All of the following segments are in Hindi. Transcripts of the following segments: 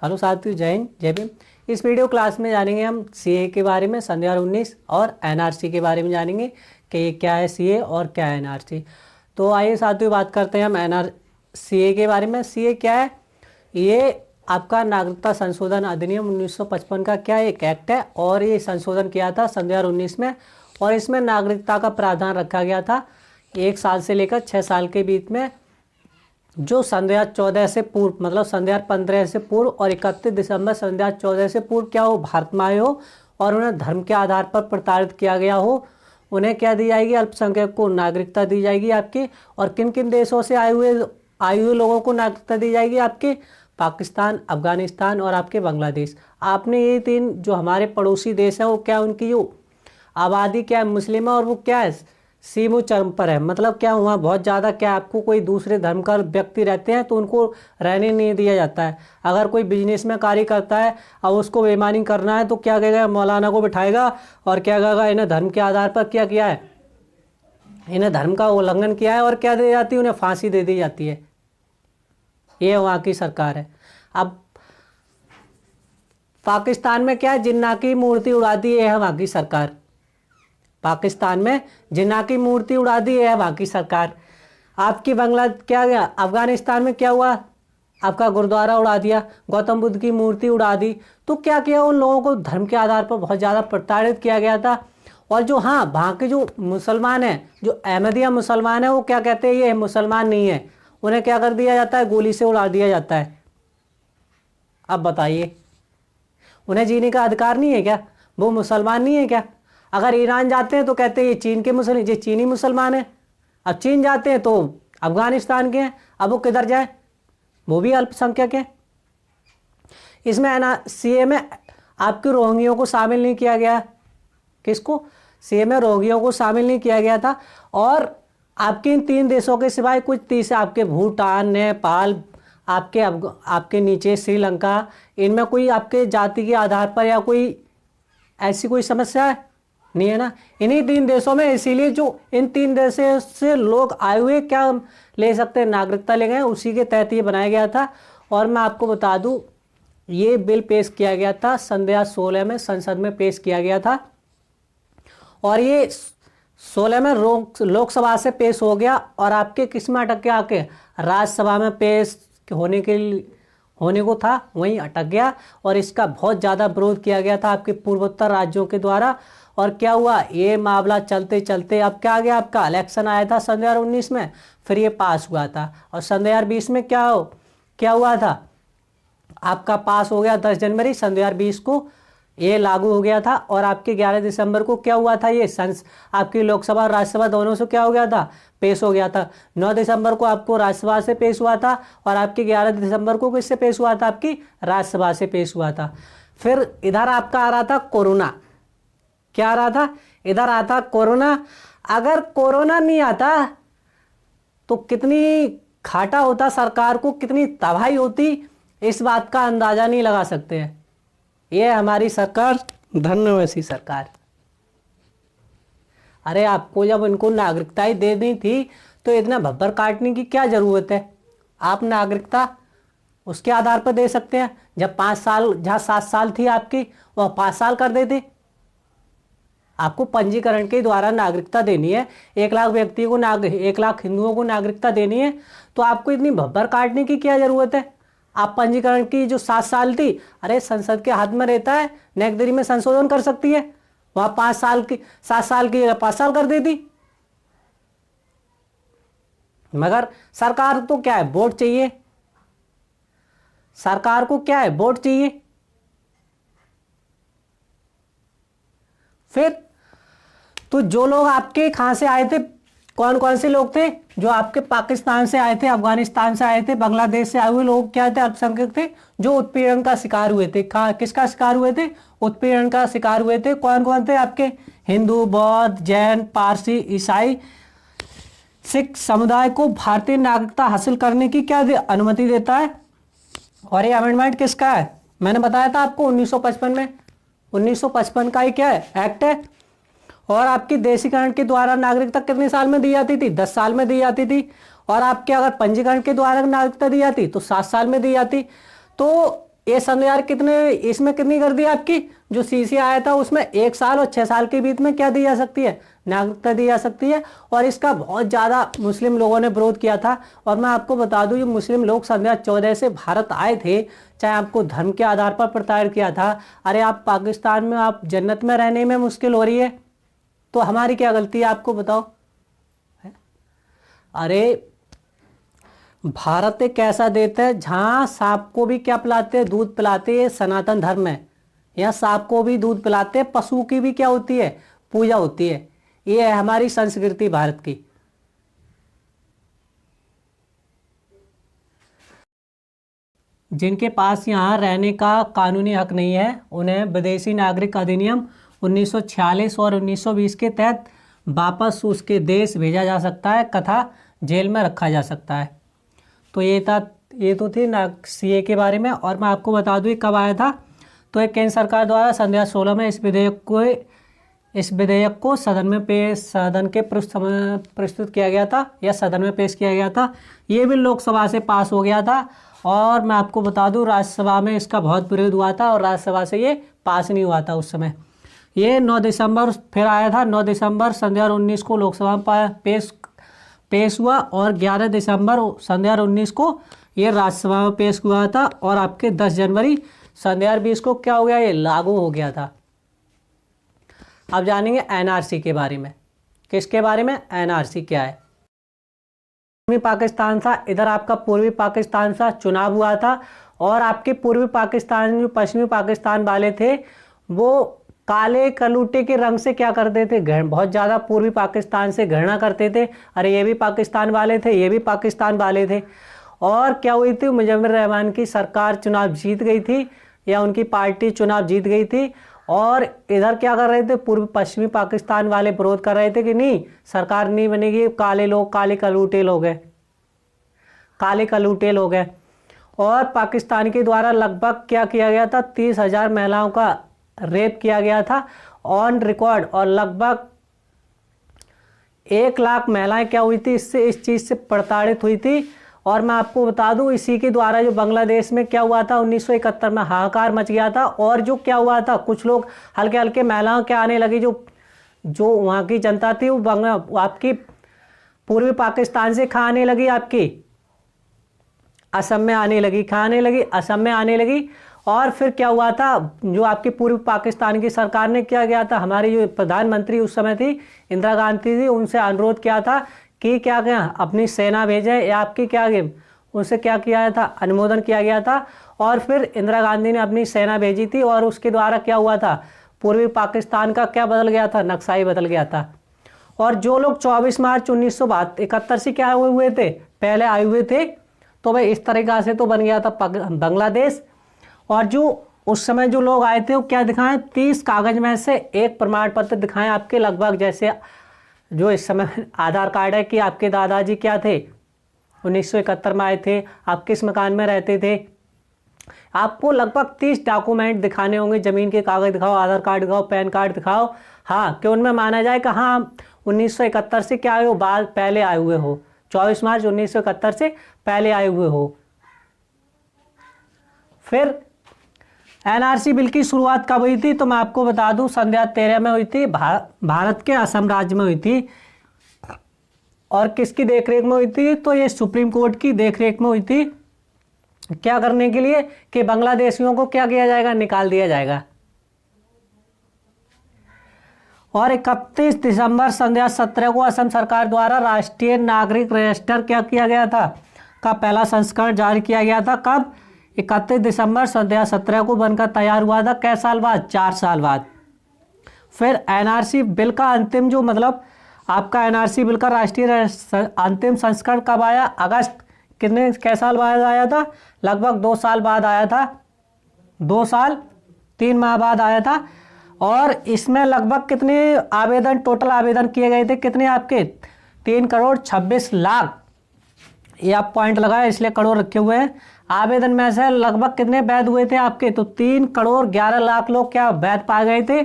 हेलो साथियों, जय हिंद जय भीम। इस वीडियो क्लास में जानेंगे हम सीए के बारे में, सन 2019 और एनआरसी के बारे में जानेंगे कि ये क्या है सीए और क्या है एनआरसी। तो आइए साथियों बात करते हैं हम सीए के बारे में। सीए क्या है? ये आपका नागरिकता संशोधन अधिनियम 1955 का क्या एक एक्ट है और ये संशोधन किया था सन 2019 में। और इसमें नागरिकता का प्रावधान रखा गया था 1 साल से लेकर 6 साल के बीच में, जो सन 2014 से पूर्व, मतलब सन 2015 से पूर्व और 31 दिसंबर सन 2014 से पूर्व क्या हो, भारत में आए हो और उन्हें धर्म के आधार पर प्रताड़ित किया गया हो, उन्हें क्या दी जाएगी? अल्पसंख्यक को नागरिकता दी जाएगी आपकी। और किन किन देशों से आए हुए लोगों को नागरिकता दी जाएगी आपके? पाकिस्तान, अफगानिस्तान और आपके बांग्लादेश। आपने ये 3 जो हमारे पड़ोसी देश हैं वो क्या, उनकी जो आबादी क्या है, मुस्लिम है, और वो क्या है, सीमो चरम पर है। मतलब क्या, वहाँ बहुत ज़्यादा क्या, आपको कोई दूसरे धर्म का व्यक्ति रहते हैं तो उनको रहने नहीं दिया जाता है। अगर कोई बिजनेस में कार्य करता है और उसको बेईमानी करना है तो क्या कहेगा, मौलाना को बिठाएगा और क्या कहेगा, इन्हें धर्म के आधार पर क्या किया है, इन्हें धर्म का उल्लंघन किया है, और क्या दी जाती है, उन्हें फांसी दे दी जाती है। ये वहाँ की सरकार है। अब पाकिस्तान में क्या है, जिन्ना की मूर्ति उड़ा दी है वहाँ की सरकार। पाकिस्तान में जिन्ना की मूर्ति उड़ा दी है वहाँ की सरकार। आपकी क्या गया, अफगानिस्तान में क्या हुआ, आपका गुरुद्वारा उड़ा दिया, गौतम बुद्ध की मूर्ति उड़ा दी। तो क्या किया, उन लोगों को धर्म के आधार पर बहुत ज़्यादा प्रताड़ित किया गया था। और जो हाँ, वहाँ के जो मुसलमान हैं, जो अहमदिया मुसलमान हैं, वो क्या कहते हैं, ये मुसलमान नहीं है, उन्हें क्या कर दिया जाता है, गोली से उड़ा दिया जाता है। अब बताइए, उन्हें जीने का अधिकार नहीं है क्या? वो मुसलमान नहीं है क्या? अगर ईरान जाते हैं तो कहते हैं ये चीन के मुसलमान, ये चीनी मुसलमान है। अब चीन जाते हैं तो अफगानिस्तान के हैं। अब वो किधर जाए, वो भी अल्पसंख्यक है। इसमें है ना, सीए में आपके रोहिंग्यों को शामिल नहीं किया गया। किसको? सीए में रोहिंग्यों को शामिल नहीं किया गया था। और आपके इन 3 देशों के सिवाय कुछ तीसरे, आपके भूटान, नेपाल, आपके नीचे श्रीलंका, इनमें कोई आपके जाति के आधार पर या कोई ऐसी कोई समस्या है नहीं है ना, इन्हीं 3 देशों में। इसीलिए जो इन 3 देशों से लोग आए हुए क्या ले सकते हैं, नागरिकता ले गए, उसी के तहत ये बनाया गया था। और मैं आपको बता दूं, ये बिल पेश किया गया था सन 2016 में, संसद में पेश किया गया था। और ये 16 में लोकसभा से पेश हो गया और आपके किस में अटक गया, आके राज्यसभा में पेश होने को था, वहीं अटक गया। और इसका बहुत ज़्यादा विरोध किया गया था आपके पूर्वोत्तर राज्यों के द्वारा। और क्या हुआ, ये मामला चलते चलते अब क्या आ गया, आपका इलेक्शन आया था सन 2019 में, फिर ये पास हुआ था। और सन 2020 में क्या हुआ था, आपका पास हो गया 10 जनवरी सन 2020 को, ये लागू हो गया था। और आपके 11 दिसंबर को क्या हुआ था, ये आपकी लोकसभा और राज्यसभा दोनों से क्या हो गया था, पेश हो गया था। 9 दिसंबर को आपको राज्यसभा से पेश हुआ था और आपके 11 दिसंबर को किससे पेश हुआ था, आपकी राज्यसभा से पेश हुआ था। फिर इधर आपका आ रहा था कोरोना। क्या आ रहा था, इधर आता कोरोना। अगर कोरोना नहीं आता तो कितनी घाटा होता सरकार को, कितनी तबाही होती, इस बात का अंदाजा नहीं लगा सकते हैं। ये हमारी सरकार धन्य वैसी सरकार। अरे आपको जब इनको नागरिकता ही दे दी थी तो इतना भब्बर काटने की क्या जरूरत है? आप नागरिकता उसके आधार पर दे सकते हैं। जब 5 साल, जहाँ 7 साल थी आपकी, वह 5 साल कर देते। आपको पंजीकरण के द्वारा नागरिकता देनी है, 1 लाख व्यक्ति को 1 लाख हिंदुओं को नागरिकता देनी है, तो आपको इतनी भब्बर काटने की क्या जरूरत है? आप पंजीकरण की जो 7 साल थी, अरे संसद के हाथ में रहता है, नई दिल्ली में संशोधन कर सकती है, वहां 7 साल की 5 साल कर देती। मगर सरकार तो क्या है, वोट चाहिए। सरकार को क्या है, वोट चाहिए। फिर तो जो लोग आपके कहां से आए थे, कौन कौन से लोग थे, जो आपके पाकिस्तान से आए थे, अफगानिस्तान से आए थे, बांग्लादेश से आए हुए लोग क्या थे, अल्पसंख्यक थे, जो उत्पीड़न का शिकार हुए थे। किसका शिकार हुए थे, उत्पीड़न का शिकार हुए थे। कौन कौन थे आपके, हिंदू, बौद्ध, जैन, पारसी, ईसाई, सिख समुदाय को भारतीय नागरिकता हासिल करने की क्या अनुमति देता है। और ये अमेंडमेंट किसका है, मैंने बताया था आपको 1955 में, 1955 का ही क्या है, एक्ट है। और आपकी देशीकरण के द्वारा नागरिकता कितने साल में दी जाती थी, 10 साल में दी जाती थी। और आपके अगर पंजीकरण के द्वारा नागरिकता दी जाती तो 7 साल में दी जाती। तो ये संध्या कितने, इसमें कितनी कर दी आपकी, जो सीसी आया था उसमें 1 साल और 6 साल के बीच में क्या दी जा सकती है, नागरिकता दी जा सकती है। और इसका बहुत ज़्यादा मुस्लिम लोगों ने विरोध किया था। और मैं आपको बता दूं, ये मुस्लिम लोग सन 2014 से भारत आए थे, चाहे आपको धर्म के आधार पर प्रताड़ित किया था। अरे आप पाकिस्तान में, आप जन्नत में रहने में मुश्किल हो रही है, तो हमारी क्या गलती है आपको बताओ। अरे भारत एक ऐसा देश है जहाँ सांप को भी क्या पिलाते हैं, दूध पिलाते हैं, सनातन धर्म है। यहाँ सांप को भी दूध पिलाते हैं, पशु की भी क्या होती है, पूजा होती है। ये है हमारी संस्कृति भारत की। जिनके पास यहाँ रहने का कानूनी हक नहीं है, उन्हें विदेशी नागरिक अधिनियम 1946 और 1920 के तहत वापस उसके देश भेजा जा सकता है तथा जेल में रखा जा सकता है। तो ये तो थी ना सीए के बारे में। और मैं आपको बता दूँ कब आया था, तो एक केंद्र सरकार द्वारा सन 2016 में इस विधेयक को सदन के प्रस्तुत किया गया था, या सदन में पेश किया गया था। ये भी लोकसभा से पास हो गया था। और मैं आपको बता दूं राज्यसभा में इसका बहुत विरोध हुआ था और राज्यसभा से ये पास नहीं हुआ था उस समय। ये 9 दिसंबर फिर आया था, 9 दिसंबर सन 2019 को लोकसभा में पेश हुआ और 11 दिसंबर सन 2019 को ये राज्यसभा में पेश हुआ था। और आपके 10 जनवरी सन 2020 को क्या हो गया, ये लागू हो गया था। अब जानेंगे एनआरसी के बारे में। किसके बारे में, एनआरसी क्या है। पूर्वी पाकिस्तान था, इधर आपका पूर्वी पाकिस्तान था, चुनाव हुआ था। और आपके पूर्वी पाकिस्तान जो पश्चिमी पाकिस्तान वाले थे, वो काले कलूटे के रंग से क्या करते थे, बहुत ज़्यादा पूर्वी पाकिस्तान से घृणा करते थे। अरे ये भी पाकिस्तान वाले थे, ये भी पाकिस्तान वाले थे। और क्या हुई थी, मुजम्मिल रहमान की सरकार चुनाव जीत गई थी, या उनकी पार्टी चुनाव जीत गई थी। और इधर क्या कर रहे थे, पूर्व पश्चिमी पाकिस्तान वाले विरोध कर रहे थे कि नहीं सरकार नहीं बनेगी, काले लोग, काले कलूटे लोग हैं, काले कलूटे लोग हैं। और पाकिस्तान के द्वारा लगभग क्या किया गया था, 30,000 महिलाओं का रेप किया गया था ऑन रिकॉर्ड। और लगभग 1 लाख महिलाएं क्या हुई थी, इस चीज़ से प्रताड़ित हुई थी। और मैं आपको बता दूं इसी के द्वारा जो बांग्लादेश में क्या हुआ था 1971 में हाहाकार मच गया था। और जो क्या हुआ था, कुछ लोग हल्के हल्के महिलाओं के आने लगी, जो वहाँ की जनता थी वो आपकी पूर्वी पाकिस्तान से खाने लगी, आपकी असम में आने लगी, खाने लगी, असम में आने लगी। और फिर क्या हुआ था, जो आपकी पूर्वी पाकिस्तान की सरकार ने क्या किया था, हमारी जो प्रधानमंत्री उस समय थी इंदिरा गांधी थी, उनसे अनुरोध किया था कि क्या अपनी सेना भेजें, या आपकी क्या उनसे क्या किया था, अनुमोदन किया गया था। और फिर इंदिरा गांधी ने अपनी सेना भेजी थी और उसके द्वारा क्या हुआ था, पूर्वी पाकिस्तान का क्या बदल गया था, नक्शा ही बदल गया था। और जो लोग 24 मार्च 1971 से क्या हुए थे, पहले आए हुए थे, तो भाई इस तरीक़ा से तो बन गया था बांग्लादेश। और जो उस समय जो लोग आए थे वो क्या दिखाएं, 30 कागज में से एक प्रमाण पत्र दिखाएं आपके, लगभग जैसे जो इस समय आधार कार्ड है कि आपके दादाजी क्या थे 1971 में आए थे, आप किस मकान में रहते थे। आपको लगभग 30 डॉक्यूमेंट दिखाने होंगे, ज़मीन के कागज़ दिखाओ, आधार कार्ड दिखाओ, पैन कार्ड दिखाओ। हाँ, कि उनमें माना जाए कि हाँ 1971 से क्या आए हो, बाद पहले आए हुए हो, 24 मार्च 1971 से पहले आए हुए हो। फिर एनआरसी बिल की शुरुआत कब हुई थी, तो मैं आपको बता दूं सन 2013 में हुई थी, भारत के असम राज्य में हुई थी। और किसकी देखरेख में हुई थी, तो ये सुप्रीम कोर्ट की देखरेख में हुई थी। क्या करने के लिए कि बांग्लादेशियों को क्या किया जाएगा, निकाल दिया जाएगा। और 31 दिसंबर सन 2017 को असम सरकार द्वारा राष्ट्रीय नागरिक रजिस्टर क्या किया गया था, का पहला संस्करण जारी किया गया था। कब, 31 दिसंबर सन 2017 को बनकर तैयार हुआ था। कै साल बाद, 4 साल बाद। फिर एनआरसी बिल का अंतिम जो मतलब आपका एनआरसी बिल का राष्ट्रीय अंतिम संस्करण कब आया, अगस्त कै साल बाद आया था, लगभग 2 साल बाद आया था, 2 साल 3 माह बाद आया था। और इसमें लगभग कितने आवेदन, टोटल आवेदन किए गए थे, कितने आपके 3 करोड़ 26 लाख, ये आप पॉइंट लगाए इसलिए करोड़ रखे हुए हैं। आवेदन में से लगभग कितने वैध हुए थे आपके, तो 3 करोड़ 11 लाख लोग क्या वैध पाए गए थे।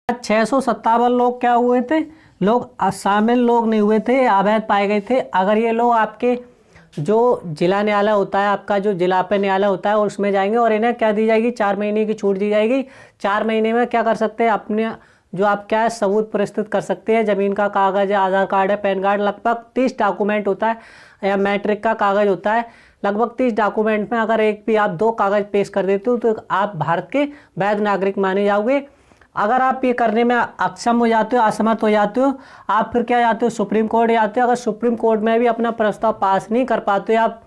657 लोग क्या हुए थे, लोग शामिल लोग नहीं हुए थे, अवैध पाए गए थे। अगर ये लोग आपके जो जिला न्यायालय होता है आपका, जो जिला पे न्यायालय होता है, उसमें जाएंगे और इन्हें क्या दी जाएगी, 4 महीने की छूट दी जाएगी। 4 महीने में क्या कर सकते हैं, अपने जो आप क्या है सबूत प्रस्तुत कर सकते हैं। ज़मीन का कागज़ है, आधार कार्ड है, पैन कार्ड, लगभग 30 डॉक्यूमेंट होता है, या मैट्रिक का कागज़ होता है। लगभग 30 डॉक्यूमेंट में अगर एक भी आप 2 कागज़ पेश कर देते हो तो आप भारत के वैध नागरिक माने जाओगे। अगर आप ये करने में अक्षम हो जाते हो, असमर्थ हो जाते हो, आप फिर क्या जाते हो, सुप्रीम कोर्ट जाते हो। अगर सुप्रीम कोर्ट में भी अपना प्रस्ताव पास नहीं कर पाते, आप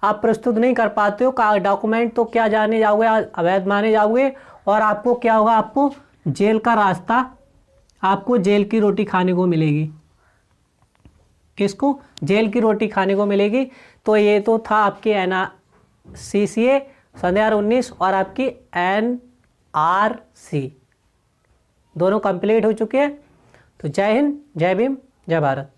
प्रस्तुत नहीं कर पाते हो डॉक्यूमेंट, तो क्या जाने जाओगे, अवैध माने जाओगे और आपको क्या होगा, आपको जेल का रास्ता, आपको जेल की रोटी खाने को मिलेगी। किसको, जेल की रोटी खाने को मिलेगी। तो ये तो था आपकी NRCCA सन 2019 और आपकी NRC, दोनों कंप्लीट हो चुके हैं। तो जय हिंद, जय भीम, जय भारत।